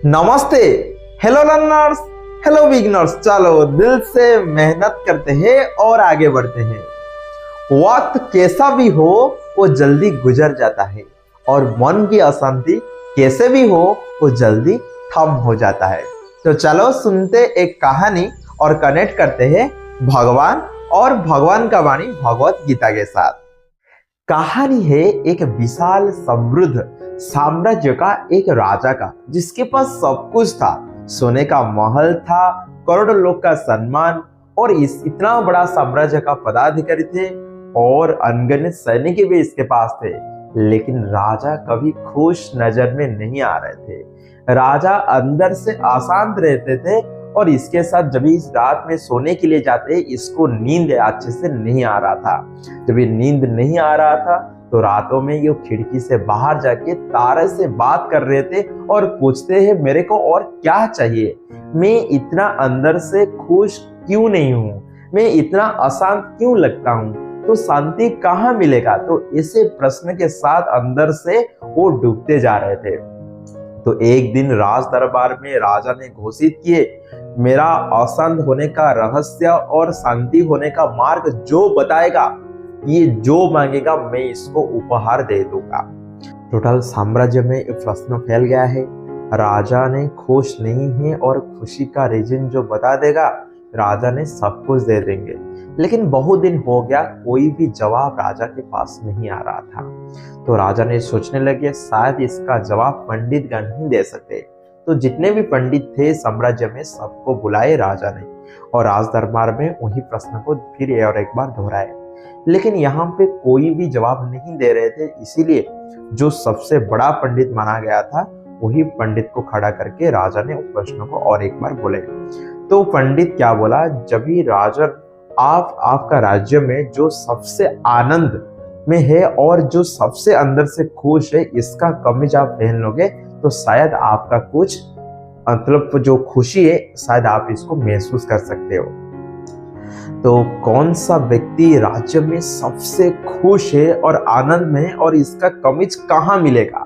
नमस्ते। Hello learners, hello beginners. चलो दिल से मेहनत करते हैं और आगे बढ़ते हैं। वक्त कैसा भी हो वो जल्दी गुजर जाता है और मन की अशांति कैसे भी हो वो जल्दी थम हो जाता है। तो चलो सुनते एक कहानी और कनेक्ट करते हैं भगवान और भगवान का वाणी भगवत गीता के साथ। कहानी है एक विशाल समृद्ध साम्राज्य का एक राजा का, जिसके पास सब कुछ था। सोने का महल था, करोड़ों लोग का सम्मान और इस इतना बड़ा साम्राज्य का पदाधिकारी थे और अनगिनत सैनिक भी इसके पास थे। लेकिन राजा कभी खुश नजर में नहीं आ रहे थे। राजा अंदर से अशांत रहते थे और इसके साथ जब इस रात में सोने के लिए जाते इसको नींद अच्छे से नहीं आ रहा था। जब ये नींद नहीं आ रहा था तो रातों में ये खिड़की से बाहर जाके तारे से बात कर रहे थे और पूछते हैं मेरे को और क्या चाहिए, मैं इतना अंदर से खुश क्यों नहीं हूँ, मैं इतना अशांत क्यों लगता हूँ, तो शांति कहाँ मिलेगा। तो इसे प्रश्न के साथ अंदर से वो डूबते जा रहे थे। तो एक दिन राज दरबार में राजा ने घोषित किए, मेरा अशांत होने का रहस्य और शांति होने का मार्ग जो बताएगा, ये जो मांगेगा मैं इसको उपहार दे दूंगा। टोटल साम्राज्य में एक प्रश्न फैल गया है। राजा ने खुश नहीं है और खुशी का रीजन जो बता देगा राजा ने सब कुछ दे देंगे। लेकिन बहुत दिन हो गया, कोई भी जवाब राजा के पास नहीं आ रहा था। तो राजा ने सोचने लगे शायद इसका जवाब पंडित गण ही दे सकते। तो जितने भी पंडित थे साम्राज्य में सबको बुलाए राजा ने और राज दरबार में वही प्रश्न को फिर और एक बार दोहराए। लेकिन यहाँ पे कोई भी जवाब नहीं दे रहे थे। इसीलिए जो सबसे बड़ा पंडित माना गया था वही पंडित को खड़ा करके राजा ने उस प्रश्न को और एक बार बोले। तो पंडित क्या बोला, जब भी राजा आपका राज्य में जो सबसे आनंद में है और जो सबसे अंदर से खुश है, इसका कमीज आप पहन लोगे तो शायद आपका कुछ मतलब जो खुशी है शायद आप इसको महसूस कर सकते हो। तो कौन सा व्यक्ति राज्य में सबसे खुश है और आनंद में है और इसका कमीज कहाँ मिलेगा,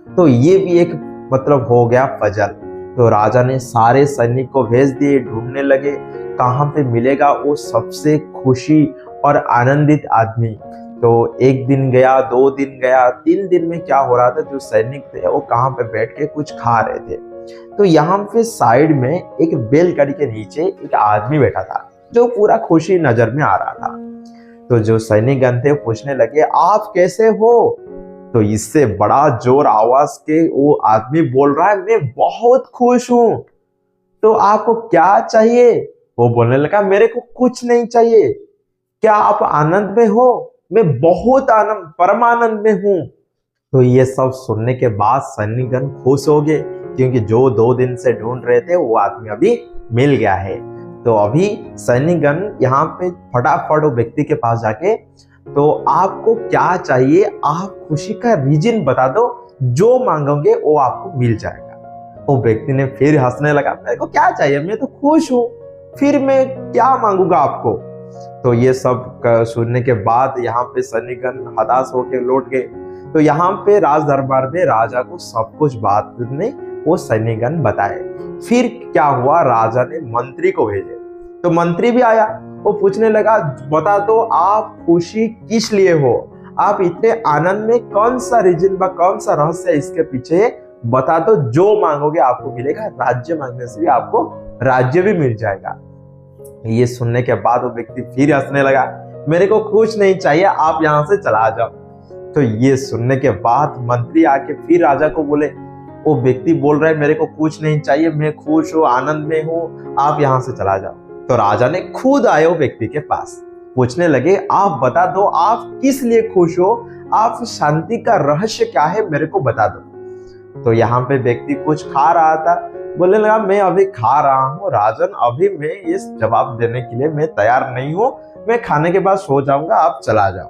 तो ये भी एक मतलब हो गया पजल। तो राजा ने सारे सैनिक को भेज दिए, ढूंढने लगे कहाँ पे मिलेगा वो सबसे खुशी और आनंदित आदमी। तो एक दिन गया, 2 दिन गया, 3 दिन में क्या हो रहा था, जो सैनिक थे वो कहाँ पे बैठ के कुछ खा रहे थे। तो यहाँ पे साइड में एक बेलकड़ी के नीचे एक आदमी बैठा था जो पूरा खुशी नजर में आ रहा था। तो जो सैनिकगण थे पूछने लगे आप कैसे हो। तो इससे बड़ा जोर आवाज के वो आदमी बोल रहा है मैं बहुत खुश हूं। तो आपको क्या चाहिए। वो बोलने लगा मेरे को कुछ नहीं चाहिए। क्या आप आनंद में हो। मैं बहुत आनंद परमानंद में हूं। तो ये सब सुनने के बाद सैनिकगण खुश हो गए, क्योंकि जो 2 दिन से ढूंढ रहे थे वो आदमी अभी मिल गया है। तो अभी सैनिकगण यहाँ पे फटाफट वो व्यक्ति के पास जाके, तो आपको क्या चाहिए, आप खुशी का रीजन बता दो, जो मांगोगे वो आपको मिल जाएगा। वो व्यक्ति ने फिर हंसने लगा, मेरे को क्या चाहिए, मैं तो खुश हूँ, फिर मैं क्या मांगूंगा आपको। तो ये सब सुनने के बाद यहाँ पे सैनिकगण हताश होकर लौट गए। तो यहाँ पे राज दरबार में राजा को सब कुछ बात ने वो सैनिकगण बताए। फिर क्या हुआ, राजा ने मंत्री को भेजे। तो मंत्री भी आया, वो पूछने लगा बता दो आप खुशी किस लिए हो, आप इतने आनंद में कौन सा रीजन व कौन सा रहस्य इसके पीछे बता दो, जो मांगोगे आपको मिलेगा, राज्य मांगने से भी आपको राज्य भी मिल जाएगा। ये सुनने के बाद वो व्यक्ति फिर हंसने लगा, मेरे को कुछ नहीं चाहिए, आप यहाँ से चला जाओ। तो ये सुनने के बाद मंत्री आके फिर राजा को बोले, वो व्यक्ति बोल रहा है मेरे को कुछ नहीं चाहिए, मैं खुश हूँ, आनंद में हूँ, आप यहाँ से चला जाओ। तो राजा ने खुद आए वो व्यक्ति के पास, पूछने लगे आप बता दो आप किस लिए खुश हो, आप शांति का रहस्य क्या है, मेरे को बता दो। तो यहाँ पे व्यक्ति कुछ खा रहा था, बोलने लगा मैं अभी खा रहा हूँ राजन, अभी मैं इस जवाब देने के लिए मैं तैयार नहीं हूँ, मैं खाने के बाद सो जाऊंगा, आप चला जाओ।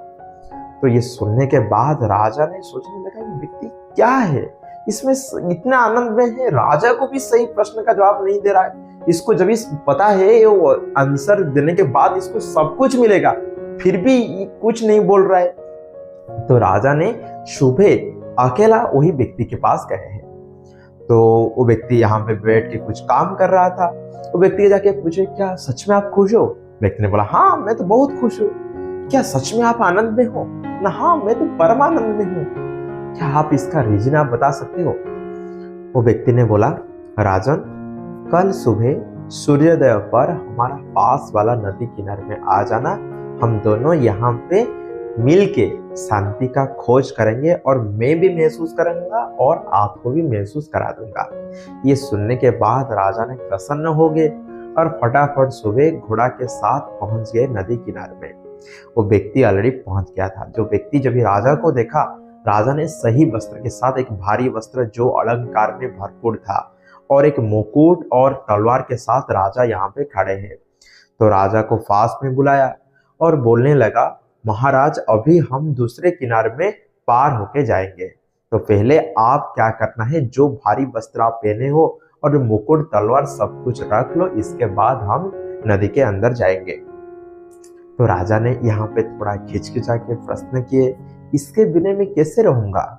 तो ये सुनने के बाद राजा ने सोचने लगा ये व्यक्ति क्या है, इसमें इतना आनंद में है, राजा को भी सही प्रश्न का जवाब नहीं दे रहा है, इसको जब इस पता है वो आंसर देने के बाद इसको सब कुछ मिलेगा, फिर भी कुछ नहीं बोल रहा है। तो राजा ने सुबह अकेला वही व्यक्ति के पास गए हैं। तो वो व्यक्ति यहाँ पे बैठ के कुछ काम कर रहा था। वो व्यक्ति जाके पूछे, क्या सच में आप खुश हो? व्यक्ति ने बोला, हाँ मैं तो बहुत खुश हूँ। क्या सच में आप आनंद में हो? ना, हाँ मैं तो परमानंद में हूँ। क्या आप इसका रीजन आप बता सकते हो? वो व्यक्ति ने बोला, राजन, कल सुबह सूर्योदय पर हमारा पास वाला नदी किनारे में आ जाना। हम दोनों यहाँ पे मिलके शांति का खोज करेंगे और मैं भी महसूस करूंगा और आपको भी महसूस करा दूंगा। ये सुनने के बाद राजा ने प्रसन्न हो गए और फटाफट सुबह घोड़ा के साथ पहुंच गए नदी किनारे में। वो व्यक्ति ऑलरेडी पहुंच गया था। जो व्यक्ति जब राजा को देखा, राजा ने सही वस्त्र के साथ एक भारी वस्त्र जो अलंकार में भरपूर था और एक मुकुट और तलवार के साथ राजा यहाँ पे खड़े हैं। तो राजा को पास में बुलाया और बोलने लगा, महाराज, अभी हम दूसरे किनारे में पार होके जाएंगे, तो पहले आप क्या करना है, जो भारी वस्त्र आप पहने हो और मुकुट तलवार सब कुछ रख लो, इसके बाद हम नदी के अंदर जाएंगे। तो राजा ने यहाँ पे थोड़ा हिचकिचा के प्रश्न किए, इसके बिना मैं कैसे रहूंगा?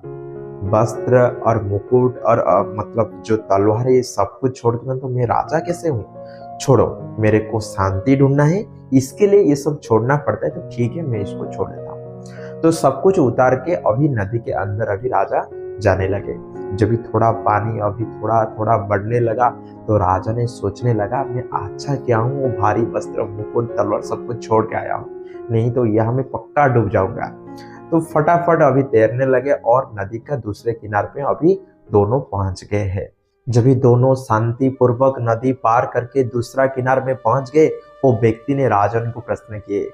वस्त्र और मुकुट और मतलब जो तलवार है, ये सब कुछ छोड़ के तो मैं राजा कैसे हूँ? छोड़ो, मेरे को शांति ढूंढना है, इसके लिए ये सब छोड़ना पड़ता है, तो ठीक है मैं इसको छोड़ देता हूँ। तो सब कुछ उतार के अभी नदी के अंदर अभी राजा जाने लगे। जब भी थोड़ा पानी अभी थोड़ा थोड़ा बढ़ने लगा तो राजा ने सोचने लगा, मैं अच्छा क्या हूँ, वो भारी वस्त्र मुकुट तलवार सब कुछ छोड़ के आया हूँ, नहीं तो यह मैं पक्का डूब जाऊंगा। तो फटाफट अभी तैरने लगे और नदी का दूसरे किनारे पे अभी दोनों पहुंच गए हैं। जब भी दोनों शांति पूर्वक नदी पार करके दूसरा किनारे में पहुंच गए, वो व्यक्ति ने राजन को प्रश्न किए,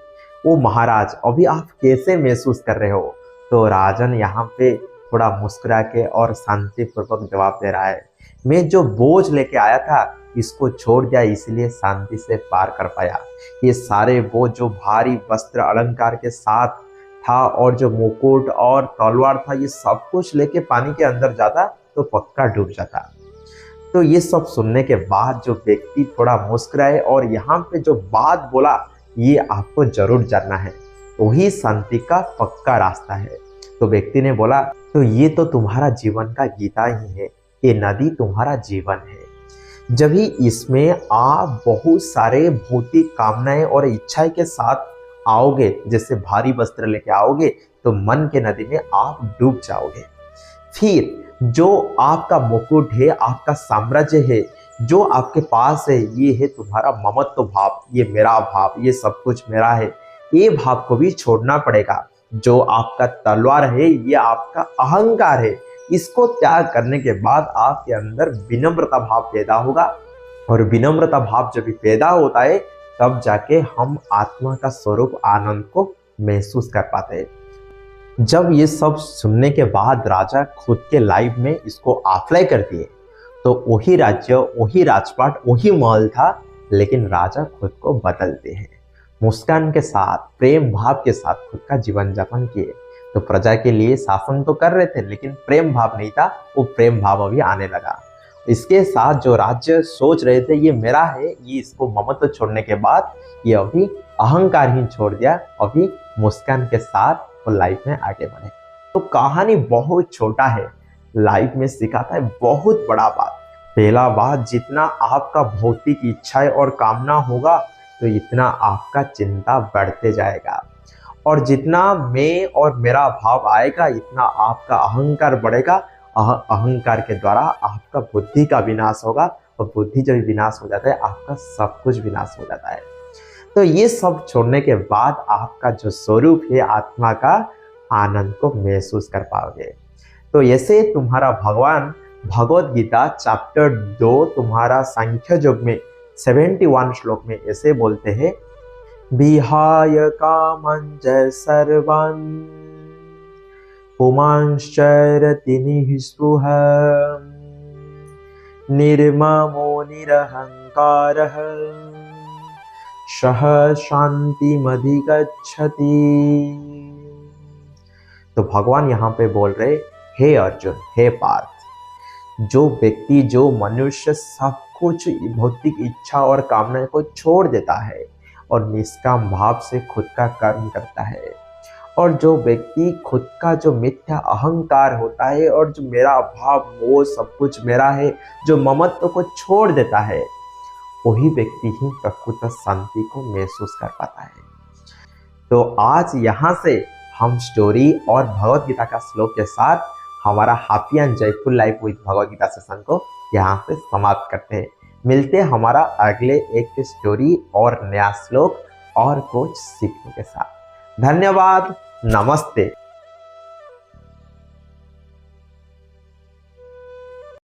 ओ महाराज, अभी आप कैसे महसूस कर रहे हो? तो राजन यहाँ पे थोड़ा मुस्कुरा के और शांति पूर्वक जवाब दे रहा है, मैं जो बोझ लेके आया था इसको छोड़ दिया, इसलिए शांति से पार कर पाया। ये सारे बोझ जो भारी वस्त्र अलंकार के साथ था और जो मुकुट और तलवार था, ये सब कुछ लेके पानी के अंदर जाता तो पक्का डूब जाता। तो ये सब सुनने के बाद जो व्यक्ति थोड़ा मुस्कुराए और यहाँ पे जो बात बोला, ये आपको जरूर जानना है, वही शांति का पक्का रास्ता है। तो व्यक्ति ने बोला, तो ये तो तुम्हारा जीवन का गीता ही है, ये नदी तुम्हारा जीवन है। जब ही इसमें आप बहुत सारे भौतिक कामनाएं और इच्छाएं के साथ आओगे, जैसे भारी वस्त्र लेके आओगे, तो मन के नदी में आप डूब जाओगे। फिर जो आपका मुकुट है, आपका साम्राज्य है, जो आपके पास है, ये है तुम्हारा ममत्व भाव, ये मेरा भाव, ये सब कुछ मेरा है, ये भाव को भी छोड़ना पड़ेगा। जो आपका तलवार है, ये आपका अहंकार है, इसको त्याग करने के बाद आपके अंदर विनम्रता भाव पैदा होगा और विनम्रता भाव जब भी पैदा होता है तब जाके हम आत्मा का स्वरूप आनंद को महसूस कर पाते हैं। जब ये सब सुनने के बाद राजा खुद के लाइफ में इसको अप्लाई कर दिए तो वही राज्य, वही राजपाट, वही महल था, लेकिन राजा खुद को बदलते हैं। मुस्कान के साथ, प्रेम भाव के साथ खुद का जीवन यापन किए। तो प्रजा के लिए शासन तो कर रहे थे, लेकिन प्रेम भाव नहीं था, वो प्रेम भाव अभी आने लगा। इसके साथ जो राज्य सोच रहे थे ये मेरा है, ये इसको ममत्व छोड़ने के बाद ये अभी अहंकार ही छोड़ दिया, अभी मुस्कान के साथ वो लाइफ में आगे बढ़े। तो कहानी बहुत छोटा है, लाइफ में सिखाता है बहुत बड़ा बात। पहला बात, जितना आपका भौतिक इच्छाएं और कामना होगा तो इतना आपका चिंता बढ़ते जाएगा, और जितना मैं और मेरा भाव आएगा इतना आपका अहंकार बढ़ेगा। अहंकार के द्वारा आपका बुद्धि का विनाश होगा, और बुद्धि जब विनाश हो जाता है आपका सब कुछ विनाश हो जाता है। तो ये सब छोड़ने के बाद आपका जो स्वरूप है आत्मा का आनंद को महसूस कर पाओगे। तो ऐसे तुम्हारा भगवान भगवद गीता चैप्टर 2 तुम्हारा सांख्य योग में 71 श्लोक में ऐसे बोलते हैं, विहाय कामञ्च सर्वान् पुमांश्चरति निःस्पृहः निर्ममो निरहंकारः सः शान्तिमधिगच्छति। तो भगवान यहाँ पे बोल रहे, हे अर्जुन, हे पार्थ, जो व्यक्ति, जो मनुष्य सब कुछ भौतिक इच्छा और कामना को छोड़ देता है और निष्काम भाव से खुद का कर्म करता है और जो व्यक्ति खुद का जो मिथ्या अहंकार होता है और जो मेरा भाव मोह सब कुछ मेरा है, जो ममत्व को छोड़ देता है, वही व्यक्ति ही प्रकृत शांति को महसूस कर पाता है। तो आज यहाँ से हम स्टोरी और भगवत गीता का श्लोक के साथ हमारा happy and joyful life with Bhagavad Gita session को यहाँ पे समाप्त करते हैं। मिलते हैं हमारा अगले एक स्टोरी और नया श्लोक और कुछ सीखने के साथ। धन्यवाद, नमस्ते।